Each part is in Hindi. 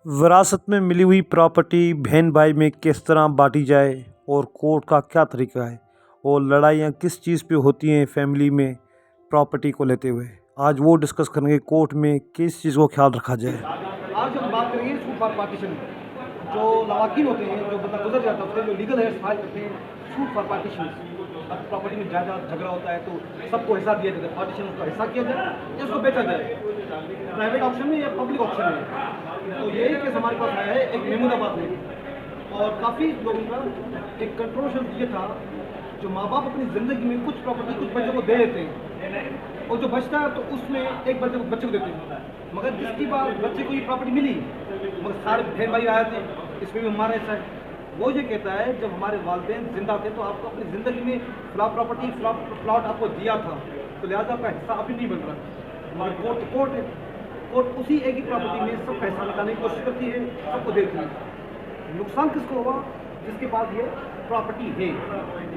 विरासत में मिली हुई प्रॉपर्टी बहन भाई में किस तरह बांटी जाए और कोर्ट का क्या तरीका है और लड़ाइयाँ किस चीज़ पे होती हैं फैमिली में प्रॉपर्टी को लेते हुए, आज वो डिस्कस करेंगे। कोर्ट में किस चीज़ को ख्याल रखा जाए। आज हम बात करेंगे सूट फॉर पार्टीशन। जो लवाकिन होते हैं, जो बंदा गुजर जाता है, उसके जो लीगल हेयर्स फाइल करते हैं सूट फॉर पार्टीशन। अब प्रॉपर्टी में जायदाद झगड़ा होता है तो सबको हिस्सा दिया जाता है, पार्टीशन उसका हिस्सा किया जाए या उसको बेचा जाए, प्राइवेट ऑप्शन में या पब्लिक ऑप्शन में। तो यही केस हमारे पास आया है एक मेमूनाबाद में, और काफ़ी लोगों का एक कंट्रोवर्शियल ये था, जो माँ बाप अपनी ज़िंदगी में कुछ प्रॉपर्टी कुछ बच्चों को दे देते हैं और जो बचता है तो उसमें एक बच्चे को देते हैं, मगर जिसकी बात बच्चे को ये प्रॉपर्टी मिली मगर सारे बहन भाई आए थे, इसमें भी हमारा हिस्सा है। वो ये कहता है जब हमारे वालिदैन जिंदा थे तो आपको अपनी ज़िंदगी में प्रॉपर्टी प्लॉट आपको दिया था, तो लिहाजा आपका हिस्सा अभी नहीं बन रहा। मगर कोर्ट उसी एक ही प्रॉपर्टी में सबका हिस्सा निकालने की कोशिश करती है, सबको देती है। नुकसान किसको होगा? जिसके पास ये प्रॉपर्टी है,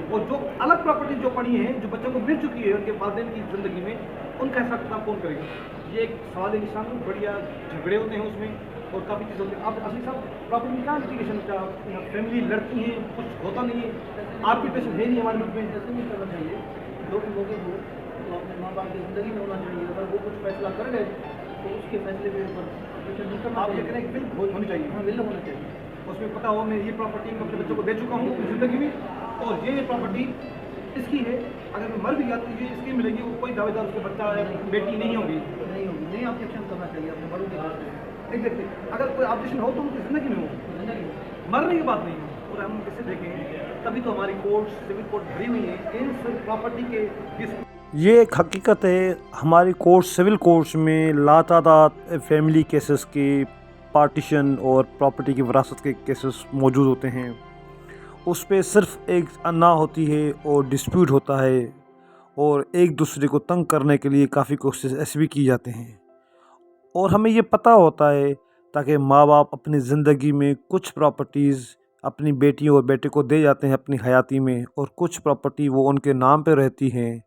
और जो अलग प्रॉपर्टी जो पड़ी है, जो बच्चों को मिल चुकी है उनके वालिदैन की ज़िंदगी में, उनका हिस्सा कितना कौन करेगा? ये एक सवाल निशान में बढ़िया झगड़े होते हैं उसमें, और काफ़ी चीज़ होती है। अब असली साहब प्रॉपर्टी का इंटीग्रेशन का फैमिली लड़ती है, कुछ होता नहीं है, आर्बिट्रेशन है नहीं हमारे मुल्क में। जैसे नहीं करना चाहिए, जो भी लोग हो तो अपने माँ बाप की ज़िंदगी में होना चाहिए। अगर वो कुछ फैसला कर गए तो उसके फैसले के ऊपर नहीं करना। आप ये करें कि बिल होनी चाहिए, हाँ बिल होना चाहिए, उसमें पता हो मैं ये प्रॉपर्टी मैं अपने बच्चों को दे चुका हूँ अपनी ज़िंदगी में, और ये प्रॉपर्टी इसकी है, अगर मैं मर भी गया तो ये इसकी मिलेगी, वो कोई दावेदार उसके बच्चा बेटी नहीं होगी। नहीं ऑब्जेक्शन करना चाहिए अपने बड़ों के पास। एग्जैक्टली, अगर कोई ऑब्जेक्शन हो तो उनकी ज़िंदगी में हो, मरने की बात नहीं हो। और हम कैसे देखें, तभी तो हमारी कोर्ट सिविल कोर्ट भरी हुई है इन प्रॉपर्टी के डिस्प्यूट। ये एक हकीकत है, हमारी कोर्ट सिविल कोर्ट्स में लातादाद फैमिली केसेस के पार्टीशन और प्रॉपर्टी की विरासत के केसेस मौजूद होते हैं। उस पे सिर्फ एक अन्ना होती है और डिस्प्यूट होता है, और एक दूसरे को तंग करने के लिए काफ़ी कोशिश ऐसे भी की जाते हैं। और हमें ये पता होता है ताकि माँ बाप अपनी ज़िंदगी में कुछ प्रॉपर्टीज़ अपनी बेटी और बेटे को दे जाते हैं अपनी हयाती में, और कुछ प्रॉपर्टी वो उनके नाम पे रहती हैं,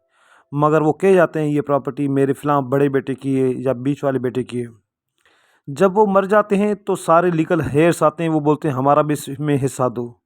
मगर वो कह जाते हैं ये प्रॉपर्टी मेरे फ़लाँ बड़े बेटे की है या बीच वाले बेटे की है। जब वो मर जाते हैं तो सारे लीगल हेयर्स आते हैं, वो बोलते हैं हमारा भी इसमें हिस्सा दो।